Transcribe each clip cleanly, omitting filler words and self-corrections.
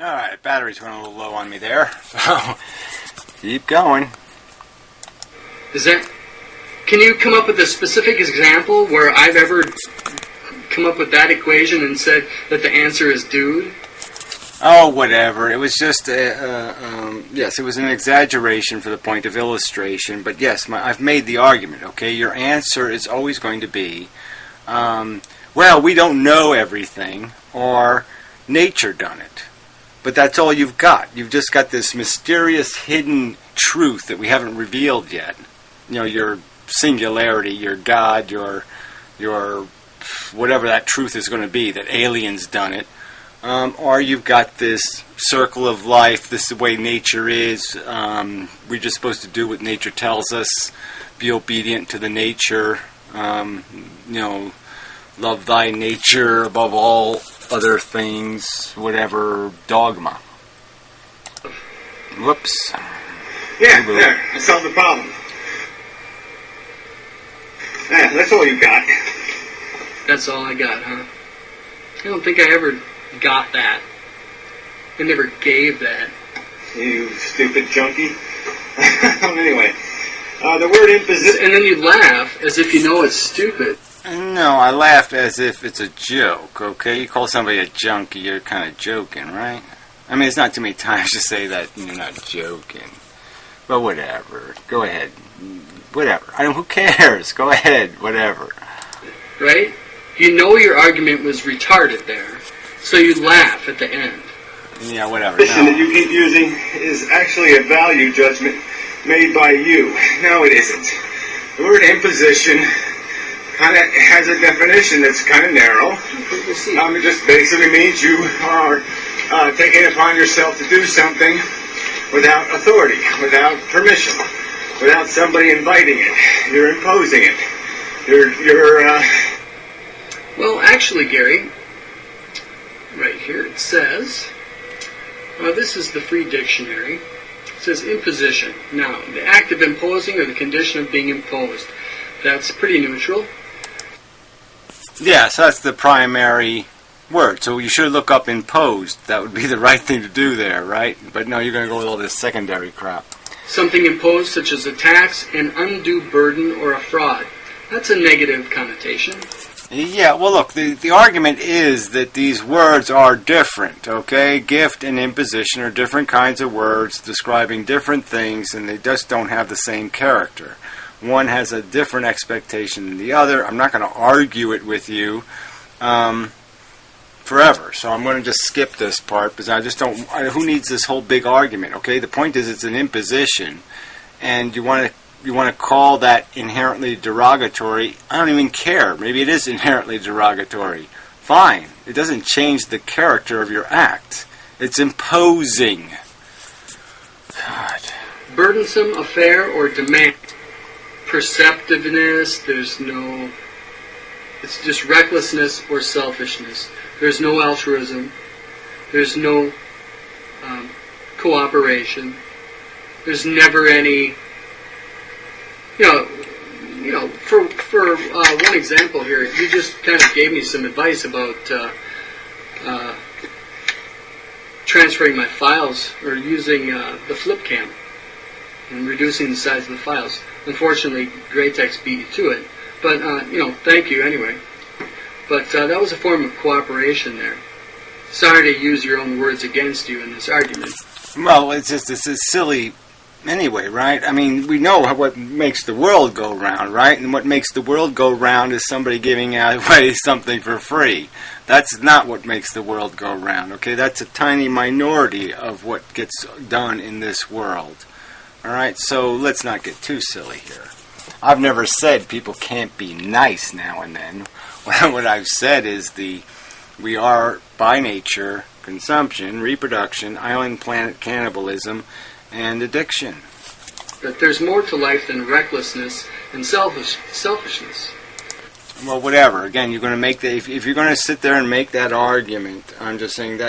Alright, battery's running a little low on me there, so keep going. Can you come up with a specific example where I've ever come up with that equation and said that the answer is dude? Oh, whatever. It was just, yes, it was an exaggeration for the point of illustration, but yes, I've made the argument, okay? Your answer is always going to be, well, we don't know everything, or nature done it. But that's all you've got. You've just got this mysterious hidden truth that we haven't revealed yet. You know, your singularity, your God, your whatever that truth is going to be, that aliens done it. Or you've got this circle of life, this is the way nature is. We're just supposed to do what nature tells us, be obedient to the nature, love thy nature above all other things, whatever, dogma. Whoops. Yeah, there, I solved the problem. Yeah, that's all you got. That's all I got, huh? I don't think I ever got that. I never gave that. You stupid junkie. Anyway, the word imposition... And then you laugh as if you know it's stupid. No, I laughed as if it's a joke, okay? You call somebody a junkie, you're kind of joking, right? I mean, it's not too many times to say that you're not joking. But whatever. Go ahead. Whatever. Who cares? Go ahead. Whatever. Right? You know your argument was retarded there, so you laugh at the end. Yeah, whatever. The that you keep using is actually a value judgment made by you. No, it isn't. The word imposition kind of has a definition that's kind of narrow. It just basically means you are taking it upon yourself to do something without authority, without permission, without somebody inviting it. You're imposing it. Well, actually, Gary, right here it says, this is the free dictionary. It says imposition. Now, the act of imposing or the condition of being imposed. That's pretty neutral. Yeah, so that's the primary word. So you should look up imposed. That would be the right thing to do there, right? But no, you're going to go with all this secondary crap. Something imposed such as a tax, an undue burden, or a fraud. That's a negative connotation. Yeah, well, look, the argument is that these words are different, okay? Gift and imposition are different kinds of words describing different things, and they just don't have the same character. One has a different expectation than the other. I'm not going to argue it with you forever, so I'm going to just skip this part because I just don't... who needs this whole big argument, okay? The point is it's an imposition, and you want to call that inherently derogatory. I don't even care. Maybe it is inherently derogatory. Fine. It doesn't change the character of your act. It's imposing. God. Burdensome affair or demand. Perceptiveness, it's just recklessness or selfishness. There's no altruism. There's no cooperation. There's never any... For one example here, you just kind of gave me some advice about transferring my files or using the flip cam and reducing the size of the files. Unfortunately, Graytex beat you to it, but thank you anyway. But that was a form of cooperation there. Sorry to use your own words against you in this argument. Well, it's silly. Anyway, right? I mean, we know what makes the world go round, right? And what makes the world go round is somebody giving away something for free. That's not what makes the world go round, okay? That's a tiny minority of what gets done in this world. All right? So let's not get too silly here. I've never said people can't be nice now and then. What I've said is we are, by nature, consumption, reproduction, island planet cannibalism, and addiction. That there's more to life than recklessness and selfishness. Well, whatever. Again, you're going to make if you're going to sit there and make that argument, I'm just saying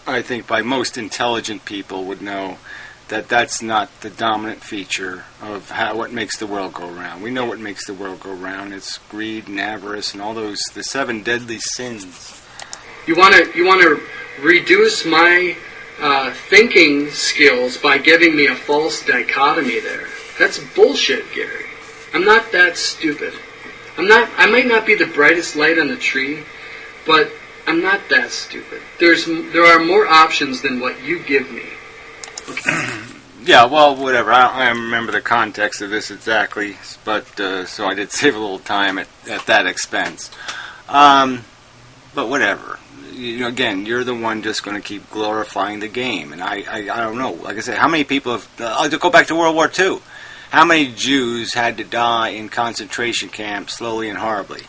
I think by most intelligent people would know that that's not the dominant feature of what makes the world go round. We know what makes the world go round. It's greed and avarice and all the 7 deadly sins. You want to reduce my thinking skills by giving me a false dichotomy there. That's bullshit, Gary. I'm not that stupid. I might not be the brightest light on the tree, but I'm not that stupid. There are more options than what you give me. Okay. Yeah, well, whatever. I don't remember the context of this exactly, but so I did save a little time at that expense. But whatever. Again, you're the one just going to keep glorifying the game, and I don't know. Like I said, how many people have... I'll go back to World War II. How many Jews had to die in concentration camps slowly and horribly?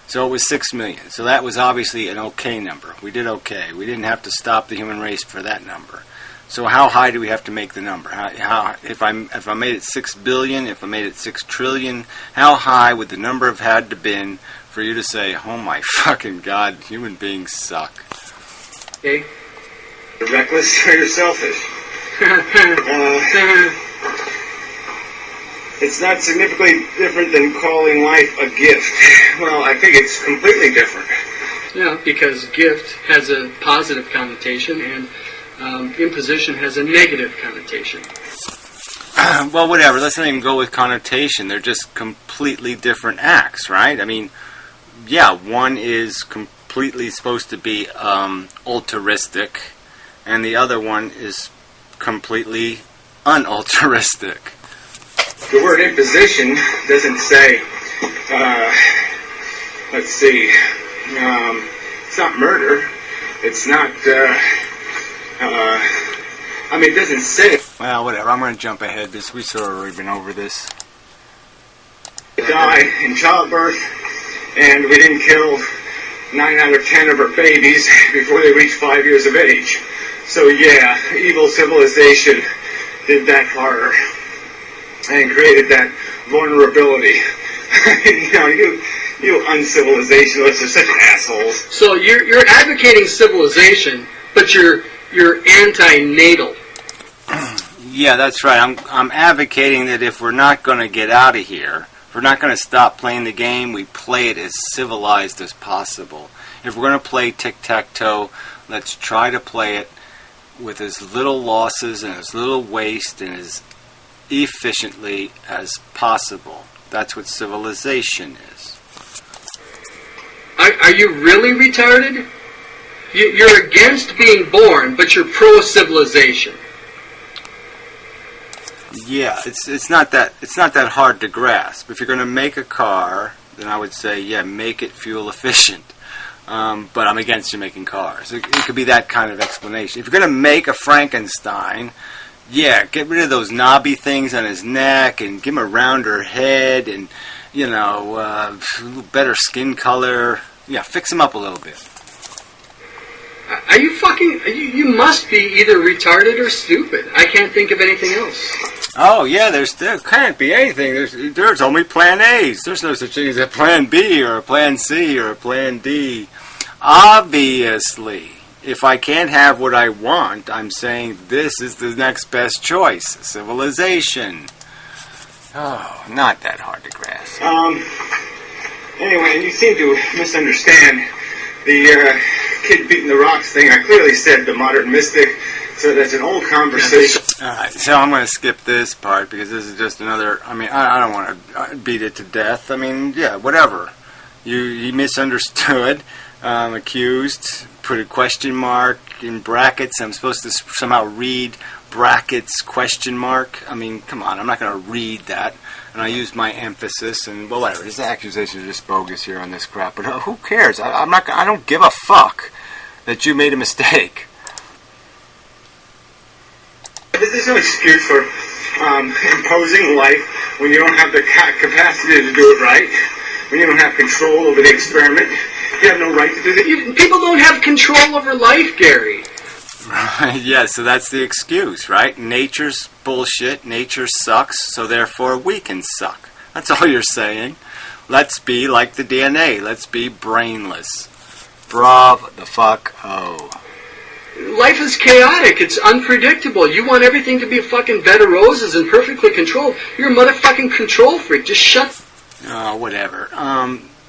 So it was 6 million. So that was obviously an okay number. We did okay. We didn't have to stop the human race for that number. So how high do we have to make the number? If I made it 6 billion, if I made it 6 trillion, how high would the number have had to been for you to say, oh my fucking God, human beings suck? Okay. You're reckless or you're selfish. It's not significantly different than calling life a gift. Well, I think it's completely different. Yeah, because gift has a positive connotation and imposition has a negative connotation. Well, whatever. Let's not even go with connotation. They're just completely different acts, right? I mean, yeah, one is completely supposed to be altruistic, and the other one is completely unaltruistic. The word imposition doesn't say, let's see, it's not murder. It's not, it doesn't say. Well, whatever. I'm going to jump ahead. We've sort of already been over this. Die in childbirth, and we didn't kill 9 out of 10 of her babies before they reached 5 years of age. So yeah, evil civilization did that horror and created that vulnerability. you uncivilizationalists are such assholes. So you're advocating civilization, but you're anti-natal. Yeah, that's right. I'm advocating that if we're not going to get out of here, if we're not going to stop playing the game, we play it as civilized as possible. If we're going to play tic-tac-toe, let's try to play it with as little losses and as little waste and as efficiently as possible. That's what civilization is. Are you really retarded? You're against being born, but you're pro-civilization. Yeah, it's not that hard to grasp. If you're going to make a car, then I would say, yeah, make it fuel efficient. But I'm against you making cars. It could be that kind of explanation. If you're going to make a Frankenstein, yeah, get rid of those knobby things on his neck and give him a rounder head and, a little better skin color. Yeah, fix him up a little bit. Are you fucking... You must be either retarded or stupid. I can't think of anything else. Oh, yeah, there can't be anything. There's only plan A's. There's no such thing as a plan B or a plan C or a plan D. Obviously, if I can't have what I want, I'm saying this is the next best choice. Civilization. Oh, not that hard to grasp. Anyway, you seem to misunderstand the kid beating the rocks thing. I clearly said the modern mystic, so that's an old conversation. Alright, so I'm going to skip this part because this is just another... I don't want to beat it to death. Yeah, whatever. He misunderstood, accused, put a question mark in brackets. I'm supposed to somehow read brackets, question mark. Come on, I'm not going to read that. And I used my emphasis, and well, whatever. His accusations are just bogus here on this crap. But who cares? I don't give a fuck that you made a mistake. There's no excuse for imposing life when you don't have the capacity to do it right. When you don't have control over the experiment, you have no right to do that. People don't have control over life, Gary. Yeah, so that's the excuse, right? Nature's bullshit, nature sucks, so therefore we can suck. That's all you're saying. Let's be like the DNA. Let's be brainless. Bravo the fuck oh. Life is chaotic. It's unpredictable. You want everything to be a fucking bed of roses and perfectly controlled. You're a motherfucking control freak. Just shut... Oh, whatever.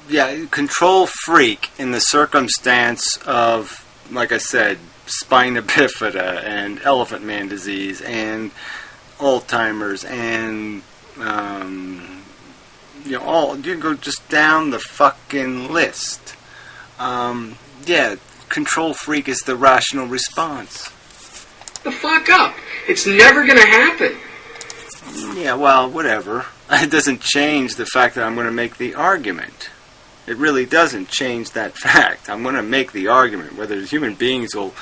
Yeah, control freak in the circumstance of, like I said, spina bifida and elephant man disease and Alzheimer's and you can go just down the fucking list. Control freak is the rational response. The fuck up. It's never going to happen. Yeah, well, whatever. It doesn't change the fact that I'm going to make the argument. It really doesn't change that fact. I'm going to make the argument. Whether human beings will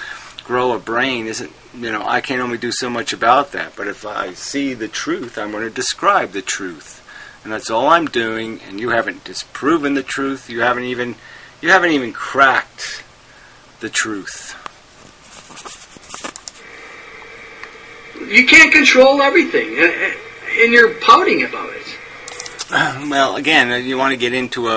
grow a brain isn't, I can only do so much about that. But if I see the truth, I'm going to describe the truth. And that's all I'm doing, and you haven't disproven the truth. You haven't even cracked the truth. You can't control everything, and you're pouting about it. Well, again, you want to get into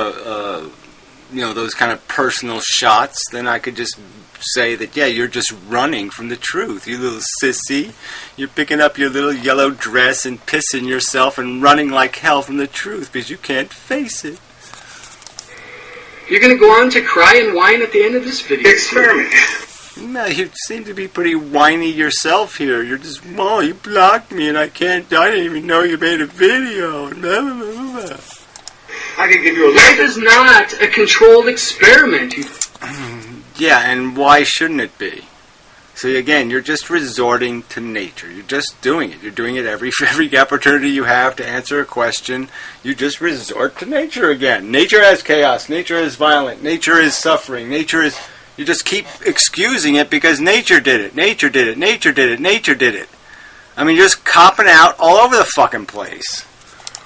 those kind of personal shots, then I could just say that, you're just running from the truth. You little sissy. You're picking up your little yellow dress and pissing yourself and running like hell from the truth because you can't face it. You're going to go on to cry and whine at the end of this video. Experiment. No, you seem to be pretty whiny yourself here. You're just, you blocked me and I didn't even know you made a video. Blah, blah, blah, blah. I can give you a Life is not a controlled experiment. Yeah, and why shouldn't it be? So again, you're just resorting to nature. You're just doing it. You're doing it every opportunity you have to answer a question. You just resort to nature again. Nature has chaos. Nature is violent. Nature is suffering. You just keep excusing it because nature did it. Nature did it. Nature did it. Nature did it. I mean, you're just copping out all over the fucking place.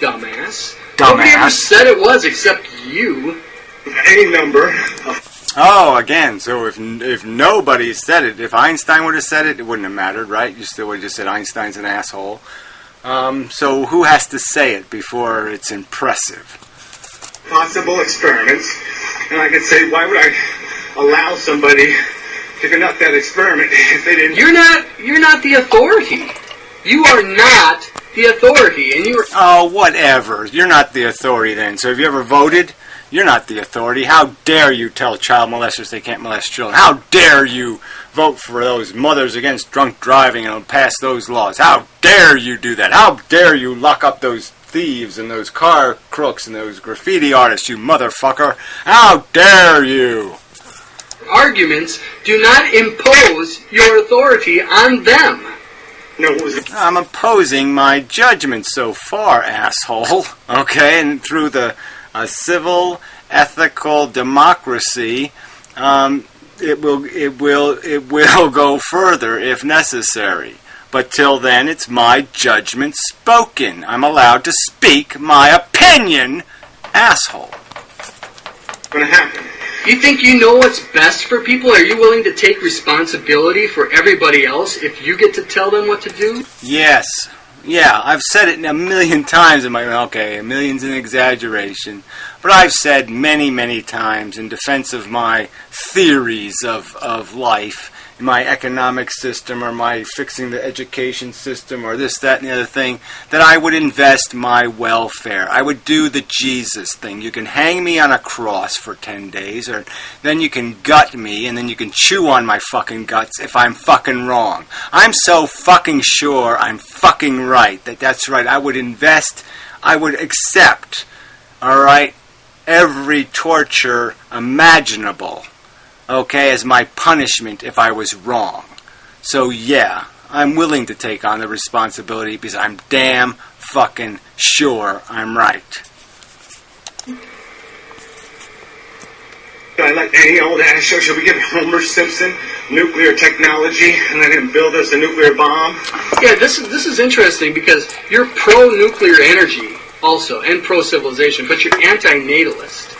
Dumbass. Nobody ever said it was except you. Any number of... Oh, again, so if nobody said it, if Einstein would have said it, it wouldn't have mattered, right? You still would have just said Einstein's an asshole. So who has to say it before it's impressive? Possible experiments. And I could say, why would I allow somebody to conduct that experiment if they didn't... You're not the authority. You are not the authority, and you're... Oh, whatever. You're not the authority then. So have you ever voted? You're not the authority. How dare you tell child molesters they can't molest children? How dare you vote for those mothers against drunk driving and pass those laws? How dare you do that? How dare you lock up those thieves and those car crooks and those graffiti artists, you motherfucker? How dare you? Arguments do not impose your authority on them. No, I'm imposing my judgment so far, asshole. Okay, and through the civil, ethical democracy, it will go further if necessary. But till then, it's my judgment spoken. I'm allowed to speak my opinion, asshole. What's going to happen? You think you know what's best for people? Are you willing to take responsibility for everybody else if you get to tell them what to do? Yes. Yeah, I've said it a million times in a million's an exaggeration, but I've said many, many times in defense of my theories of life, my economic system or my fixing the education system or this, that, and the other thing, that I would invest my welfare. I would do the Jesus thing. You can hang me on a cross for 10 days, or then you can gut me, and then you can chew on my fucking guts if I'm fucking wrong. I'm so fucking sure I'm fucking right that's right. I would accept, alright, every torture imaginable, okay, as my punishment if I was wrong. So yeah, I'm willing to take on the responsibility because I'm damn fucking sure I'm right. Like any old ass show, should we give Homer Simpson nuclear technology and let him build us a nuclear bomb? Yeah, this is interesting because you're pro-nuclear energy also, and pro-civilization, but you're anti-natalist.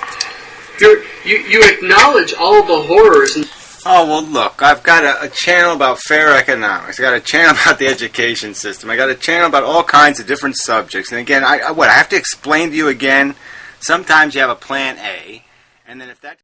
You acknowledge all the horrors. Oh, well, look, I've got a channel about fair economics. I got a channel about the education system. I got a channel about all kinds of different subjects. And again, I have to explain to you again. Sometimes you have a plan A, and then if that...